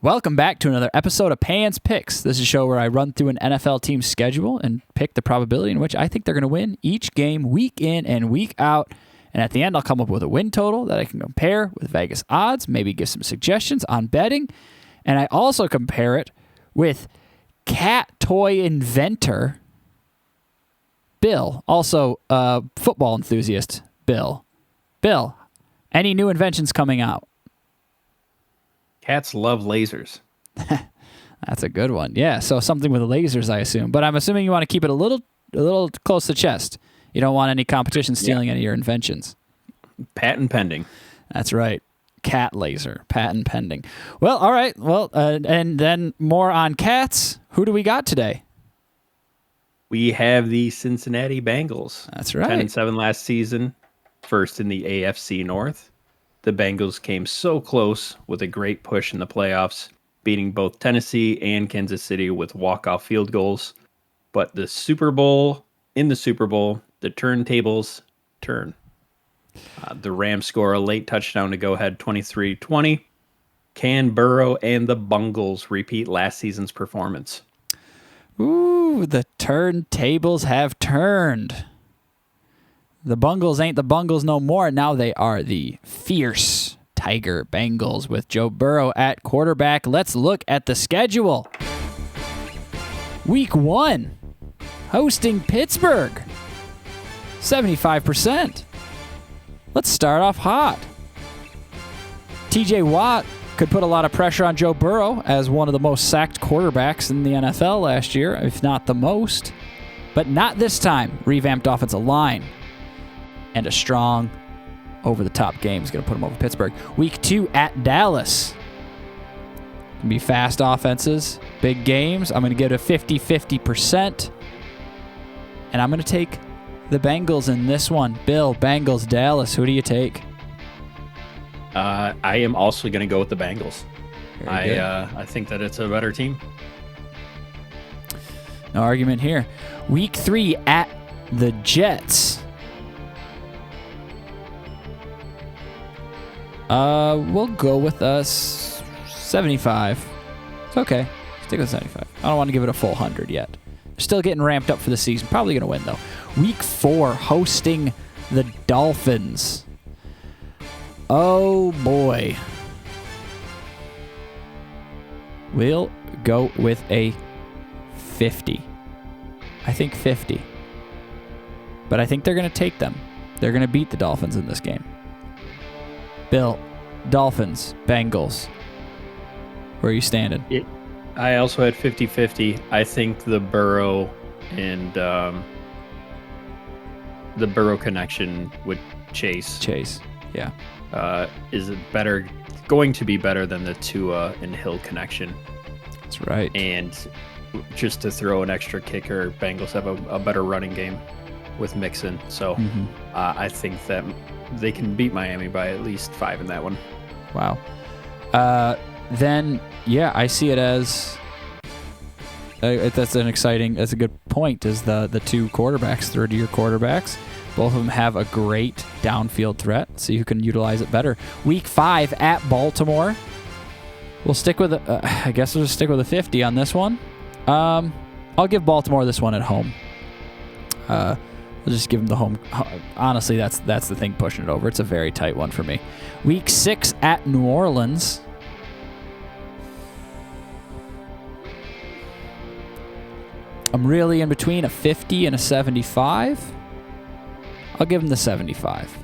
Welcome back to another episode of Pan's Picks. This is a show where I run through an NFL team's schedule and pick the probability in which I think they're going to win each game week in and week out. And at the end, I'll come up with a win total that I can compare with Vegas odds, maybe give some suggestions on betting. And I also compare it with cat toy inventor Bill, also a football enthusiast Bill. Bill, any new inventions coming out? Cats love lasers. That's a good one. Yeah, so something with lasers, I assume. But I'm assuming you want to keep it a little close to chest. You don't want any competition stealing any of your inventions. Patent pending. That's right. Cat laser. Patent pending. Well, all right. Well, and then more on cats. Who do we got today? We have the Cincinnati Bengals. That's right. 10-7 last season. First in the AFC North. The Bengals came so close with a great push in the playoffs, beating both Tennessee and Kansas City with walk-off field goals. But in the Super Bowl, the turntables turn. The Rams score a late touchdown to go ahead 23-20. Can Burrow and the Bungles repeat last season's performance? Ooh, the turntables have turned. The Bungles ain't the Bungles no more. Now they are the fierce Tiger Bengals with Joe Burrow at quarterback. Let's look at the schedule. Week 1, hosting Pittsburgh. 75%. Let's start off hot. TJ Watt could put a lot of pressure on Joe Burrow as one of the most sacked quarterbacks in the NFL last year, if not the most. But not this time. Revamped offensive line. And a strong, over-the-top game is going to put them over Pittsburgh. Week 2 at Dallas. Going to be fast offenses, big games. I'm going to give it a 50-50%. And I'm going to take the Bengals in this one. Bill, Bengals, Dallas. Who do you take? I am also going to go with the Bengals. I think that it's a better team. No argument here. Week 3 at the Jets. We'll go with 75. It's okay. Stick with 75. I don't want to give it a full 100 yet. They're still getting ramped up for the season. Probably going to win, though. Week 4, hosting the Dolphins. Oh, boy. We'll go with a 50. I think 50. But I think they're going to take them. They're going to beat the Dolphins in this game. Bill, Dolphins, Bengals. Where are you standing? I also had 50-50. I think the Burrow and the Burrow connection with Chase, yeah, is going to be better than the Tua and Hill connection. That's right. And just to throw an extra kicker, Bengals have a better running game with Mixon. So I think that they can beat Miami by at least 5 in that one. Wow. Then, yeah, I see it as that's a good point, is the two quarterbacks, third-year quarterbacks. Both of them have a great downfield threat. See who can utilize it better. Week 5 at Baltimore. We'll stick with I guess we'll just stick with a 50 on this one. I'll give Baltimore this one at home. We'll just give them the home. Honestly, that's the thing pushing it over. It's a very tight one for me. Week 6 at New Orleans. I'm really in between a 50 and a 75. I'll give them the 75.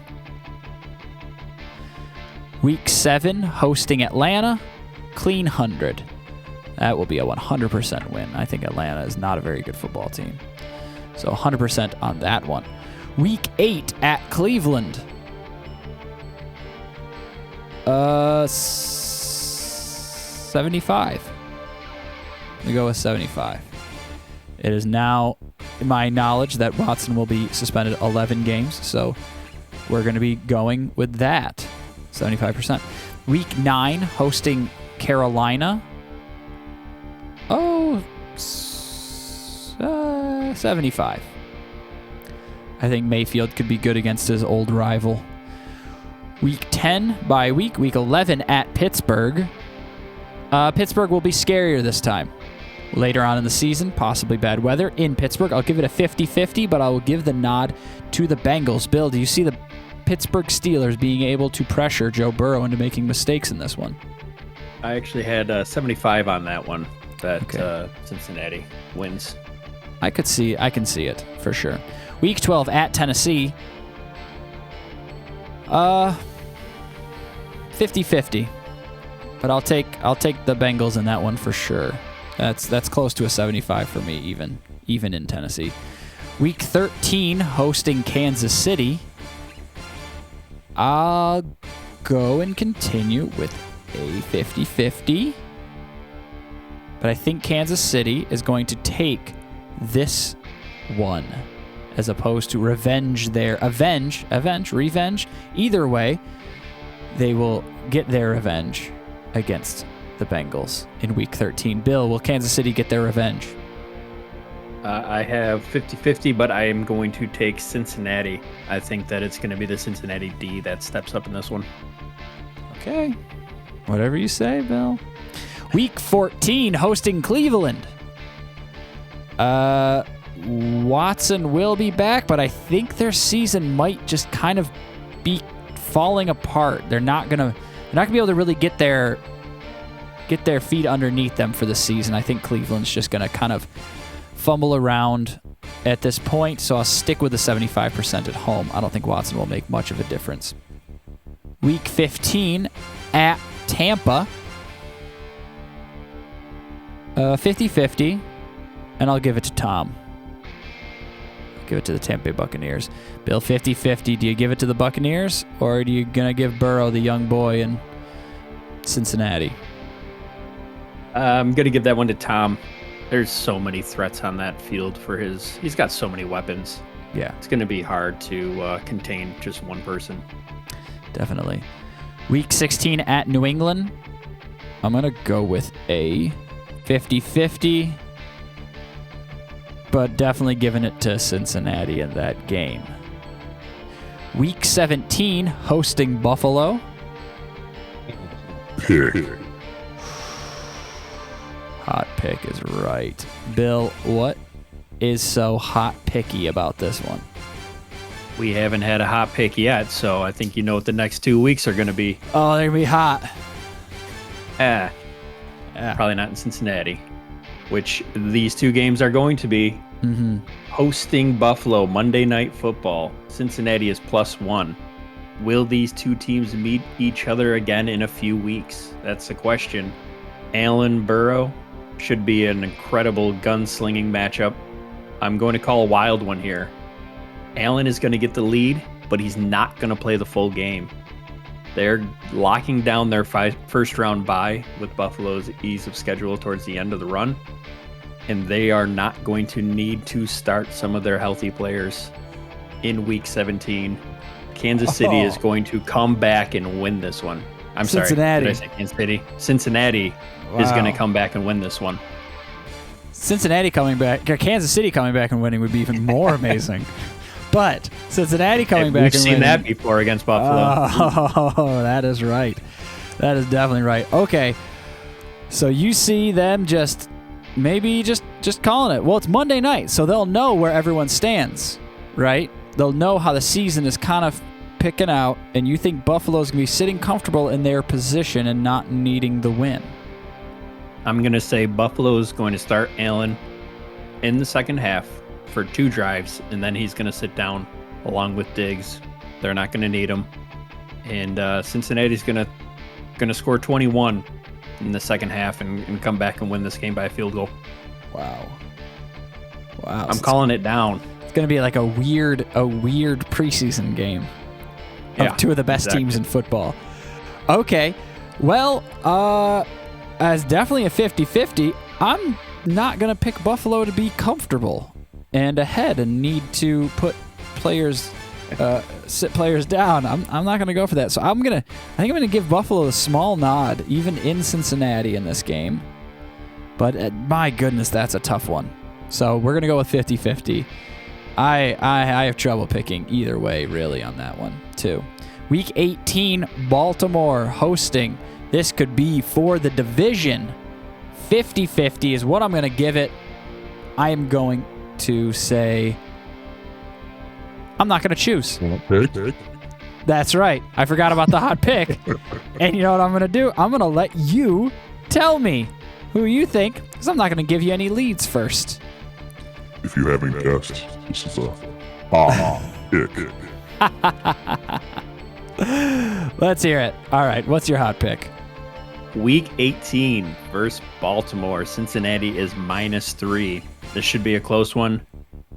Week 7, hosting Atlanta. Clean 100. That will be a 100% win. I think Atlanta is not a very good football team. So 100% on that one. Week 8 at Cleveland. 75. We go with 75. It is now my knowledge that Watson will be suspended 11 games, so we're going to be going with that. 75%. Week 9, hosting Carolina. 75. I think Mayfield could be good against his old rival. Week 10 bye week. Week 11 at Pittsburgh. Pittsburgh will be scarier this time. Later on in the season, possibly bad weather in Pittsburgh. I'll give it a 50-50, but I will give the nod to the Bengals. Bill, do you see the Pittsburgh Steelers being able to pressure Joe Burrow into making mistakes in this one? I actually had 75 on that one, that Cincinnati wins. I can see it for sure. Week 12 at Tennessee. 50-50. But I'll take the Bengals in that one for sure. That's close to a 75 for me, even in Tennessee. Week 13, hosting Kansas City. I'll go and continue with a 50-50. But I think Kansas City is going to take this one as opposed to revenge. Either way, they will get their revenge against the Bengals in Week 13. Bill, will Kansas City get their revenge? I have 50-50, but I am going to take Cincinnati. I think that it's going to be the Cincinnati D that steps up in this one. Okay. Whatever you say, Bill. Week 14, hosting Cleveland. Watson will be back, but I think their season might just kind of be falling apart. They're not gonna be able to really get their feet underneath them for the season. I think Cleveland's just gonna kind of fumble around at this point, so I'll stick with the 75% at home. I don't think Watson will make much of a difference. Week 15 at Tampa. 50-50, and I'll give it to Tom. I'll give it to the Tampa Bay Buccaneers. Bill, 50-50. Do you give it to the Buccaneers, or are you going to give Burrow, the young boy, in Cincinnati? I'm going to give that one to Tom. There's so many threats on that field for he's got so many weapons. Yeah. It's going to be hard to contain just one person. Definitely. Week 16 at New England. I'm going to go with a 50-50, but definitely giving it to Cincinnati in that game. Week 17, hosting Buffalo. Hot pick is right. Bill, what is so hot picky about this one? We haven't had a hot pick yet, so I think you know what the next 2 weeks are going to be. Oh, they're going to be hot. Yeah. Probably not in Cincinnati, which these two games are going to be. Mm-hmm. Hosting Buffalo, Monday Night Football. Cincinnati is +1. Will these two teams meet each other again in a few weeks? That's the question. Allen Burrow should be an incredible gunslinging matchup. I'm going to call a wild one here. Allen is going to get the lead, but he's not going to play the full game. They're locking down their first-round bye with Buffalo's ease of schedule towards the end of the run, and they are not going to need to start some of their healthy players in Week 17. Kansas City is going to come back and win this one. I'm Cincinnati. Sorry, did I say Kansas City? Cincinnati is going to come back and win this one. Cincinnati coming back, or Kansas City coming back and winning would be even more amazing. But Cincinnati coming back and winning. We've seen that before against Buffalo. Oh, that is right. That is definitely right. Okay, so you see them just calling it. Well, it's Monday night, so they'll know where everyone stands, right? They'll know how the season is kind of picking out, and you think Buffalo's going to be sitting comfortable in their position and not needing the win. I'm going to say Buffalo's going to start Allen in the second half for 2 drives, and then he's going to sit down along with Diggs. They're not going to need him. And Cincinnati's going to score 21 in the second half and come back and win this game by a field goal. Wow. I'm calling it down. It's going to be like a weird preseason game of two of the best teams in football. Okay. Well, as definitely a 50-50, I'm not going to pick Buffalo to be comfortable and ahead and need to put players, sit players down. I'm not going to go for that. So I think I'm going to give Buffalo a small nod, even in Cincinnati in this game. But my goodness, that's a tough one. So we're going to go with 50-50. I have trouble picking either way, really, on that one, too. Week 18, Baltimore hosting This could be for the division. 50-50 is what I'm going to give it. I am going to say I'm not going to choose. Pick. That's right. I forgot about the hot pick. And you know what I'm going to do? I'm going to let you tell me who you think, because I'm not going to give you any leads first. If you haven't guessed, this is a hot pick. Let's hear it. All right, what's your hot pick? Week 18 versus Baltimore. Cincinnati is -3. This should be a close one.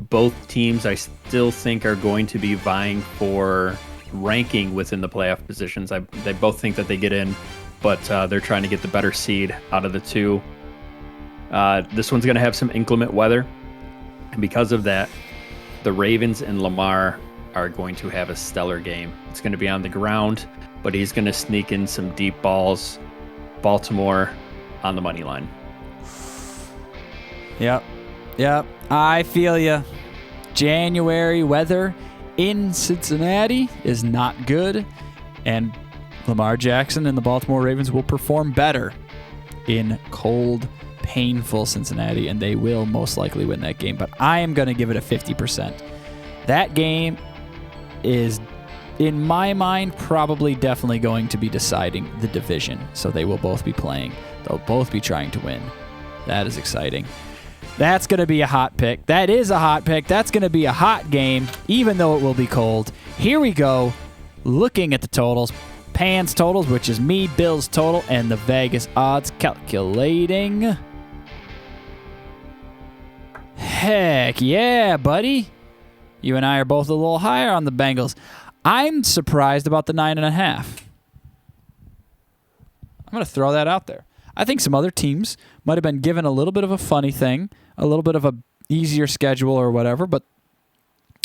Both teams I still think are going to be vying for ranking within the playoff positions. They both think that they get in, but they're trying to get the better seed out of the two. This one's going to have some inclement weather. And because of that, the Ravens and Lamar are going to have a stellar game. It's going to be on the ground, but he's going to sneak in some deep balls. Baltimore on the money line. Yep. I feel you. January weather in Cincinnati is not good, and Lamar Jackson and the Baltimore Ravens will perform better in cold, painful Cincinnati, and they will most likely win that game. But I am going to give it a 50%. That game is, in my mind, probably definitely going to be deciding the division. So they will both be playing. They'll both be trying to win. That is exciting. That's going to be a hot pick. That is a hot pick. That's going to be a hot game, even though it will be cold. Here we go. Looking at the totals. Pan's totals, which is me, Bill's total, and the Vegas odds calculating. Heck yeah, buddy. You and I are both a little higher on the Bengals. I'm surprised about the 9.5. I'm going to throw that out there. I think some other teams might have been given a little bit of a funny thing, a little bit of a easier schedule or whatever, but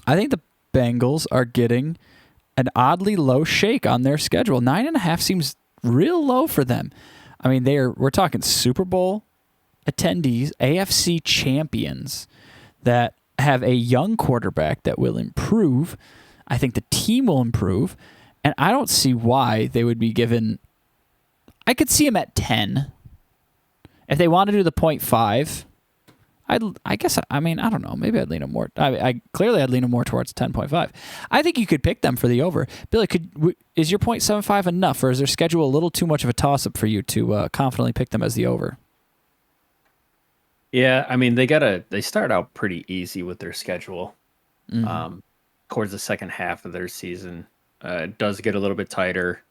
I think the Bengals are getting an oddly low shake on their schedule. 9.5 seems real low for them. I mean, we're talking Super Bowl attendees, AFC champions that have a young quarterback that will improve. I think the team will improve, and I don't see why they would be given. I could see them at 10. If they want to do the 0.5, I guess, I mean, I don't know. Maybe I'd lean them more. Clearly I'd lean them more towards 10.5. I think you could pick them for the over. Billy, is your 0.75 enough, or is their schedule a little too much of a toss-up for you to confidently pick them as the over? Yeah, I mean, they start out pretty easy with their schedule. Mm-hmm. Towards the second half of their season. It does get a little bit tighter.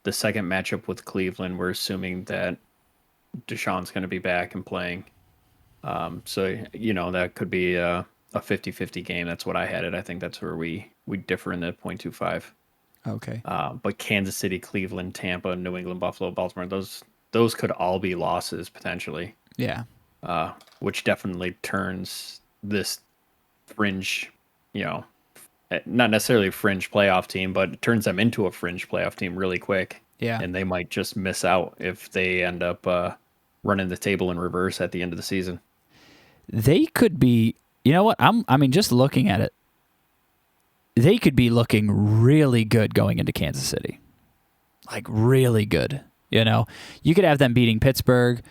The second matchup with Cleveland, we're assuming that Deshaun's going to be back and playing. So, that could be a 50-50 game. That's what I had it. I think that's where we differ in the 0.25. Okay. But Kansas City, Cleveland, Tampa, New England, Buffalo, Baltimore, those could all be losses potentially. Yeah. Which definitely turns this fringe, not necessarily a fringe playoff team, but it turns them into a fringe playoff team really quick. Yeah. And they might just miss out if they end up running the table in reverse at the end of the season. They could be, you know what? I mean, just looking at it, they could be looking really good going into Kansas City. Like, really good. You could have them beating Pittsburgh,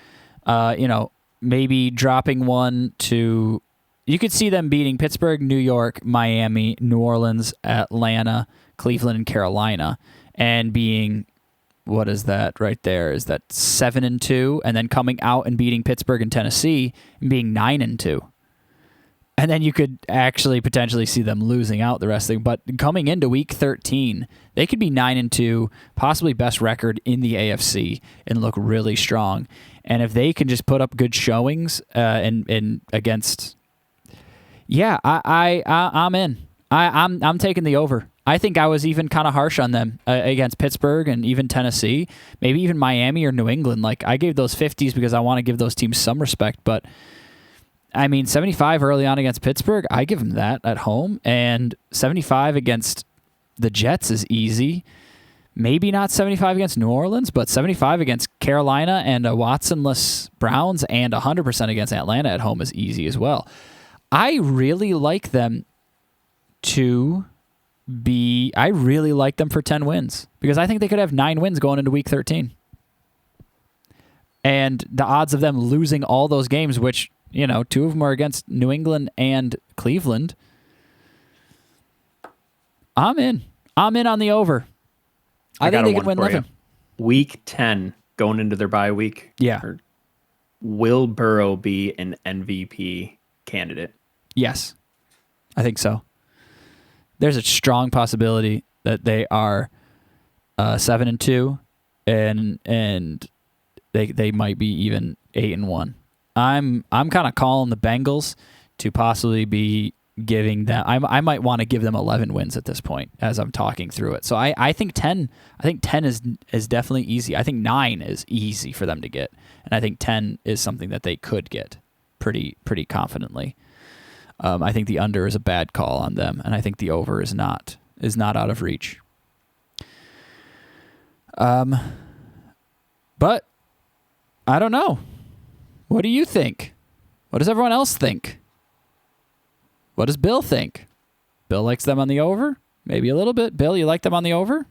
maybe dropping one to... You could see them beating Pittsburgh, New York, Miami, New Orleans, Atlanta, Cleveland, and Carolina, and being, what is that right there? Is that 7-2, and then coming out and beating Pittsburgh and Tennessee and being 9-2, and then you could actually potentially see them losing out the rest of them. But coming into Week 13, they could be 9-2, possibly best record in the AFC, and look really strong. And if they can just put up good showings and against. Yeah, I'm in. I'm taking the over. I think I was even kind of harsh on them against Pittsburgh and even Tennessee, maybe even Miami or New England. Like, I gave those 50s because I want to give those teams some respect. But I mean, 75 early on against Pittsburgh, I give them that at home, and 75 against the Jets is easy. Maybe not 75 against New Orleans, but 75 against Carolina and a Watsonless Browns, and 100% against Atlanta at home is easy as well. I really like them for 10 wins, because I think they could have 9 wins going into Week 13. And the odds of them losing all those games, which, 2 of them are against New England and Cleveland. I'm in. I'm in on the over. I think they can win 11. Week 10, going into their bye week. Yeah. Will Burrow be an MVP candidate? Yes, I think so. There's a strong possibility that they are 7-2, and they might be even 8-1. I'm kind of calling the Bengals to possibly be giving them. I might want to give them 11 wins at this point as I'm talking through it. So I think 10. I think 10 is definitely easy. I think 9 is easy for them to get, and I think 10 is something that they could get pretty confidently. I think the under is a bad call on them, and I think the over is not out of reach. But I don't know. What do you think? What does everyone else think? What does Bill think? Bill likes them on the over? Maybe a little bit. Bill, you like them on the over?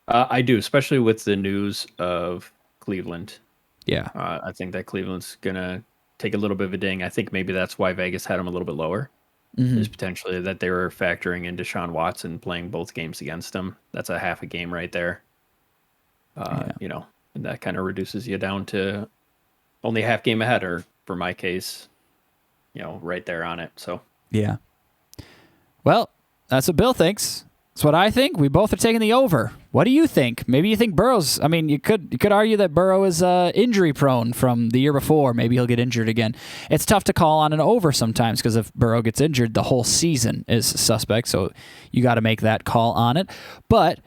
I do, especially with the news of Cleveland. Yeah. I think that Cleveland's going to take a little bit of a ding. I think maybe that's why Vegas had them a little bit lower. Is potentially that they were factoring in Deshaun Watson playing both games against them. That's a half a game right there. And that kind of reduces you down to only a half game ahead, or for my case, right there on it. So yeah. Well, that's what Bill thinks. That's what I think. We both are taking the over. What do you think? Maybe you think Burrow's. I mean, you could argue that Burrow is injury prone from the year before. Maybe he'll get injured again. It's tough to call on an over sometimes because if Burrow gets injured, the whole season is suspect. So you got to make that call on it. But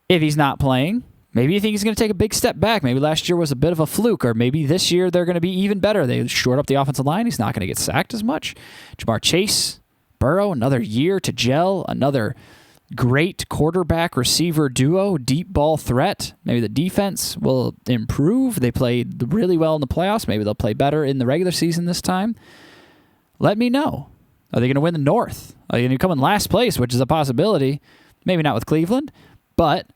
if he's not playing, maybe you think he's going to take a big step back. Maybe last year was a bit of a fluke, or maybe this year they're going to be even better. They shored up the offensive line. He's not going to get sacked as much. Jamar Chase, Burrow, another year to gel, another great quarterback receiver duo, deep ball threat. Maybe the defense will improve. They played really well in the playoffs. Maybe they'll play better in the regular season this time. Let me know. Are they going to win the North? Are they going to come in last place, which is a possibility? Maybe not with Cleveland, but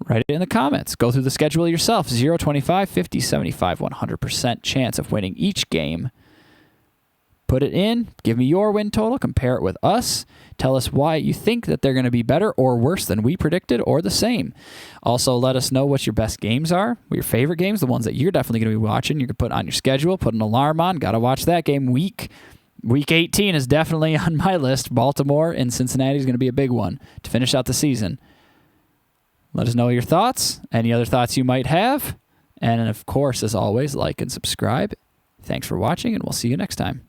write it in the comments. Go through the schedule yourself. 0, 25, 50, 75, 100% chance of winning each game. Put it in. Give me your win total. Compare it with us. Tell us why you think that they're going to be better or worse than we predicted or the same. Also, let us know what your best games are, what your favorite games, the ones that you're definitely going to be watching. You can put on your schedule, put an alarm on. Got to watch that game. Week 18 is definitely on my list. Baltimore and Cincinnati is going to be a big one to finish out the season. Let us know your thoughts, any other thoughts you might have. And of course, as always, like and subscribe. Thanks for watching, and we'll see you next time.